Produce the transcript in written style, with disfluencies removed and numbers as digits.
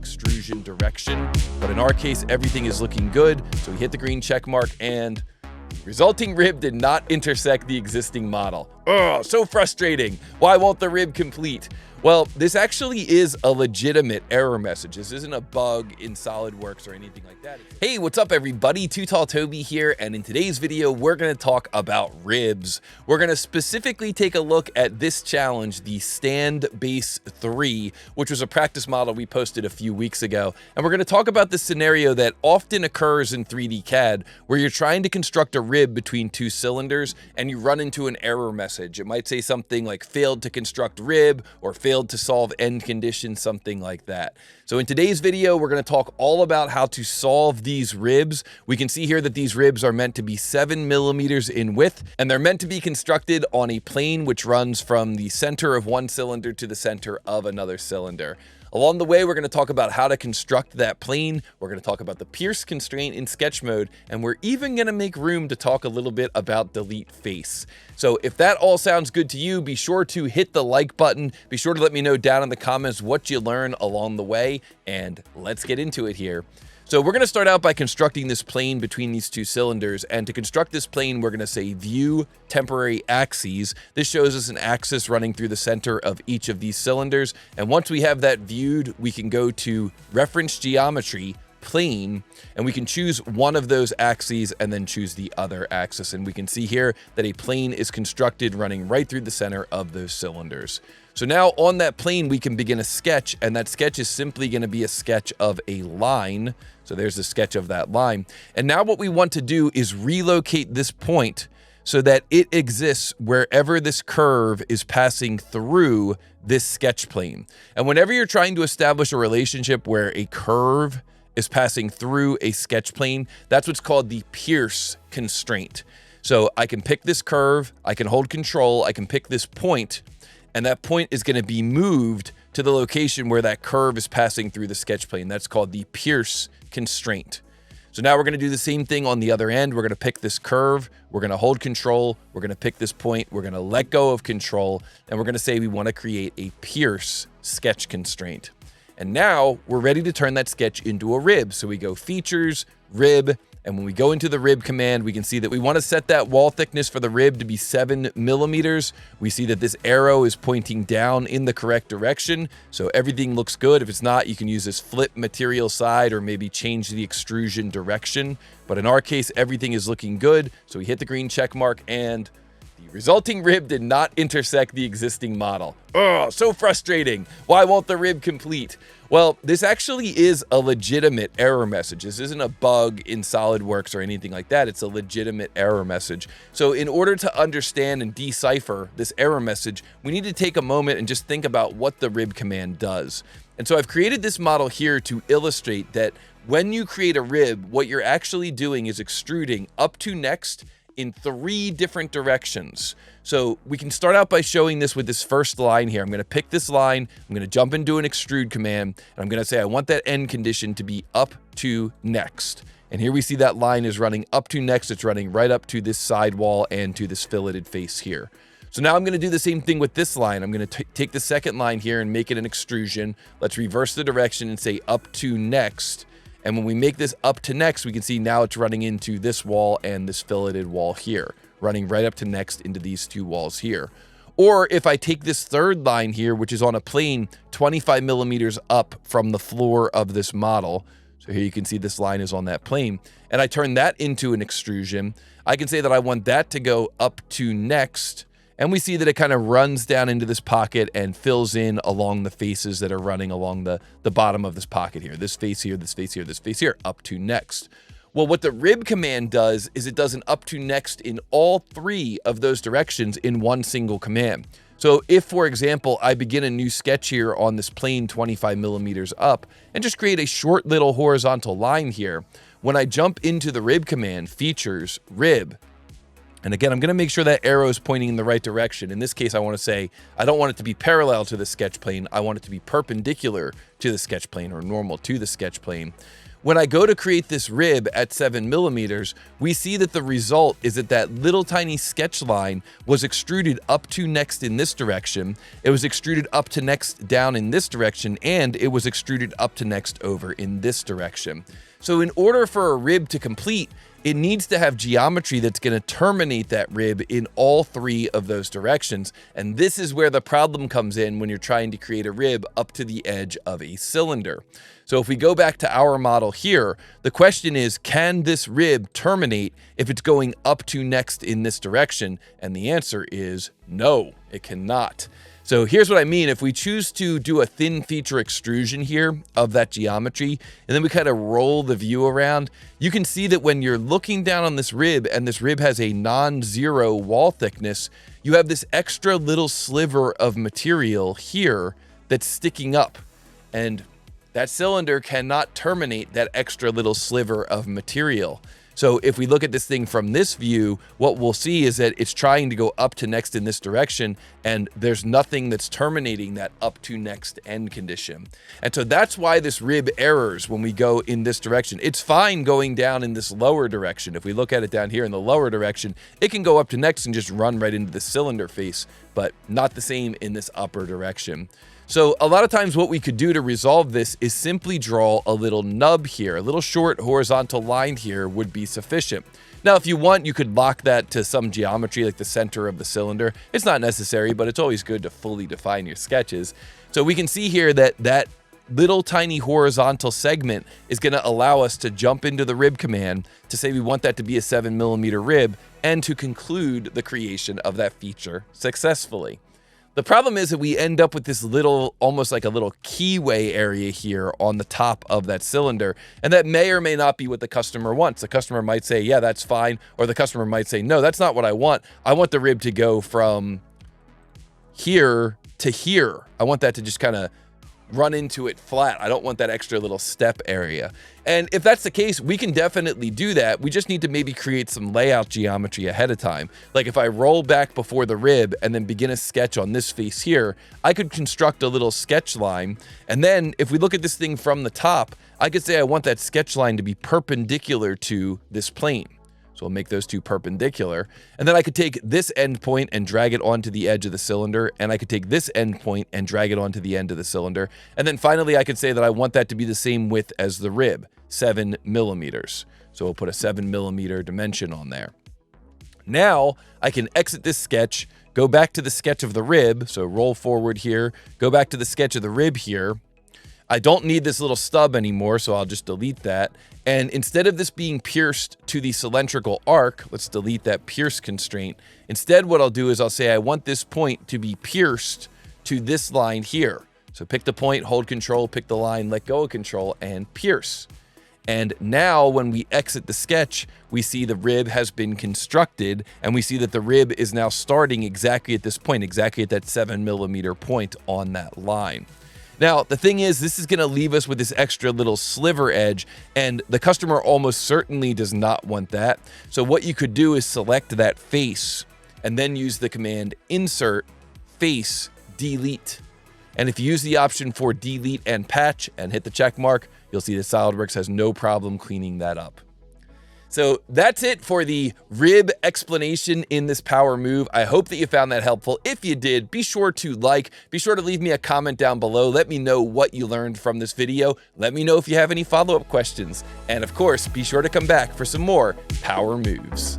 extrusion direction. But in our case, everything is looking good. So we hit the green check mark and the resulting rib did not intersect the existing model. Oh, so frustrating. Why won't the rib complete? Well, this actually is a legitimate error message. This isn't a bug in SolidWorks or anything like that. Hey, what's up everybody? Too Tall Toby here, and in today's video, we're gonna talk about ribs. We're gonna specifically take a look at this challenge, the Stand Base 3, which was a practice model we posted a few weeks ago. And we're gonna talk about this scenario that often occurs in 3D CAD, where you're trying to construct a rib between two cylinders and you run into an error message. It might say something like failed to construct rib or failed to solve end condition, something like that. So in today's video, we're going to talk all about how to solve these ribs. We can see here that these ribs are meant to be 7 millimeters in width, and they're meant to be constructed on a plane which runs from the center of one cylinder to the center of another cylinder. Along the way, we're going to talk about how to construct that plane. We're going to talk about the Pierce Constraint in sketch mode, and we're even going to make room to talk a little bit about delete face. So if that all sounds good to you, be sure to hit the like button. Be sure to let me know down in the comments what you learn along the way, and let's get into it here. So we're going to start out by constructing this plane between these two cylinders, and to construct this plane, we're going to say view temporary axes. This shows us an axis running through the center of each of these cylinders, and once we have that viewed, we can go to reference geometry, plane, and we can choose one of those axes and then choose the other axis, and we can see here that a plane is constructed running right through the center of those cylinders. So now on that plane, we can begin a sketch, and that sketch is simply going to be a sketch of a line. So there's a sketch of that line. And now what we want to do is relocate this point so that it exists wherever this curve is passing through this sketch plane. And whenever you're trying to establish a relationship where a curve is passing through a sketch plane, that's what's called the Pierce Constraint. So I can pick this curve, I can hold control, I can pick this point, and that point is going to be moved to the location where that curve is passing through the sketch plane. That's called the Pierce Constraint. So now we're going to do the same thing on the other end. We're going to pick this curve, we're going to hold control, we're going to pick this point, we're going to let go of control, and we're going to say we want to create a Pierce sketch constraint. And now we're ready to turn that sketch into a rib. So we go features, rib, and when we go into the rib command, we can see that we want to set that wall thickness for the rib to be 7 millimeters. We see that this arrow is pointing down in the correct direction. So everything looks good. If it's not, you can use this flip material side or maybe change the extrusion direction. But in our case, everything is looking good. So we hit the green check mark and the resulting rib did not intersect the existing model. Oh, so frustrating. Why won't the rib complete? Well, this actually is a legitimate error message. This isn't a bug in SolidWorks or anything like that. It's a legitimate error message. So in order to understand and decipher this error message, we need to take a moment and just think about what the rib command does. And so I've created this model here to illustrate that when you create a rib, what you're actually doing is extruding up to next in 3 different directions. So we can start out by showing this with this first line here. I'm going to pick this line, I'm going to jump into an extrude command, and I'm going to say I want that end condition to be up to next. And here we see that line is running up to next. It's running right up to this sidewall and to this filleted face here. So now I'm going to do the same thing with this line. I'm going to take the second line here and make it an extrusion. Let's reverse the direction and say up to next. And when we make this up to next, we can see now it's running into this wall and this filleted wall here, running right up to next into these 2 walls here. Or if I take this third line here, which is on a plane 25 millimeters up from the floor of this model, so here you can see this line is on that plane, and I turn that into an extrusion, I can say that I want that to go up to next. And we see that it kind of runs down into this pocket and fills in along the faces that are running along the bottom of this pocket here. This face here, this face here, this face here, up to next. Well, what the rib command does is it does an up to next in all 3 of those directions in one single command. So if, for example, I begin a new sketch here on this plane 25 millimeters up and just create a short little horizontal line here, when I jump into the rib command, features, rib, and again, I'm going to make sure that arrow is pointing in the right direction. In this case, I want to say, I don't want it to be parallel to the sketch plane. I want it to be perpendicular to the sketch plane or normal to the sketch plane. When I go to create this rib at 7 millimeters, we see that the result is that that little tiny sketch line was extruded up to next in this direction, it was extruded up to next down in this direction, and it was extruded up to next over in this direction. So in order for a rib to complete, it needs to have geometry that's going to terminate that rib in all three of those directions. And this is where the problem comes in when you're trying to create a rib up to the edge of a cylinder. So if we go back to our model here, the question is, can this rib terminate if it's going up to next in this direction? And the answer is no, it cannot. So here's what I mean. If we choose to do a thin feature extrusion here of that geometry, and then we kind of roll the view around, you can see that when you're looking down on this rib and this rib has a non-zero wall thickness, you have this extra little sliver of material here that's sticking up. And that cylinder cannot terminate that extra little sliver of material. So if we look at this thing from this view, what we'll see is that it's trying to go up to next in this direction, and there's nothing that's terminating that up to next end condition. And so that's why this rib errors when we go in this direction. It's fine going down in this lower direction. If we look at it down here in the lower direction, it can go up to next and just run right into the cylinder face, but not the same in this upper direction. So a lot of times what we could do to resolve this is simply draw a little nub here. A little short horizontal line here would be sufficient. Now, if you want, you could lock that to some geometry like the center of the cylinder. It's not necessary, but it's always good to fully define your sketches. So we can see here that that little tiny horizontal segment is going to allow us to jump into the rib command to say we want that to be a 7 millimeter rib and to conclude the creation of that feature successfully. The problem is that we end up with this little, almost like a little keyway area here on the top of that cylinder. And that may or may not be what the customer wants. The customer might say, yeah, that's fine. Or the customer might say, no, that's not what I want. I want the rib to go from here to here. I want that to just kind of run into it flat. I don't want that extra little step area. And if that's the case, we can definitely do that. We just need to maybe create some layout geometry ahead of time. Like if I roll back before the rib and then begin a sketch on this face here, I could construct a little sketch line. And then if we look at this thing from the top, I could say I want that sketch line to be perpendicular to this plane. So we'll make those two perpendicular. And then I could take this end point and drag it onto the edge of the cylinder. And I could take this end point and drag it onto the end of the cylinder. And then finally, I could say that I want that to be the same width as the rib, 7 millimeters. So we'll put a 7 millimeter dimension on there. Now I can exit this sketch, go back to the sketch of the rib. So roll forward here, go back to the sketch of the rib here. I don't need this little stub anymore, so I'll just delete that. And instead of this being pierced to the cylindrical arc, let's delete that Pierce constraint. Instead, what I'll do is I'll say I want this point to be pierced to this line here. So pick the point, hold control, pick the line, let go of control, and pierce. And now when we exit the sketch, we see the rib has been constructed, and we see that the rib is now starting exactly at this point, exactly at that 7 millimeter point on that line. Now, the thing is, this is going to leave us with this extra little sliver edge, and the customer almost certainly does not want that. So what you could do is select that face and then use the command insert face delete. And if you use the option for delete and patch and hit the check mark, you'll see that SolidWorks has no problem cleaning that up. So that's it for the rib explanation in this power move. I hope that you found that helpful. If you did, be sure to be sure to leave me a comment down below. Let me know what you learned from this video. Let me know if you have any follow-up questions. And of course, be sure to come back for some more power moves.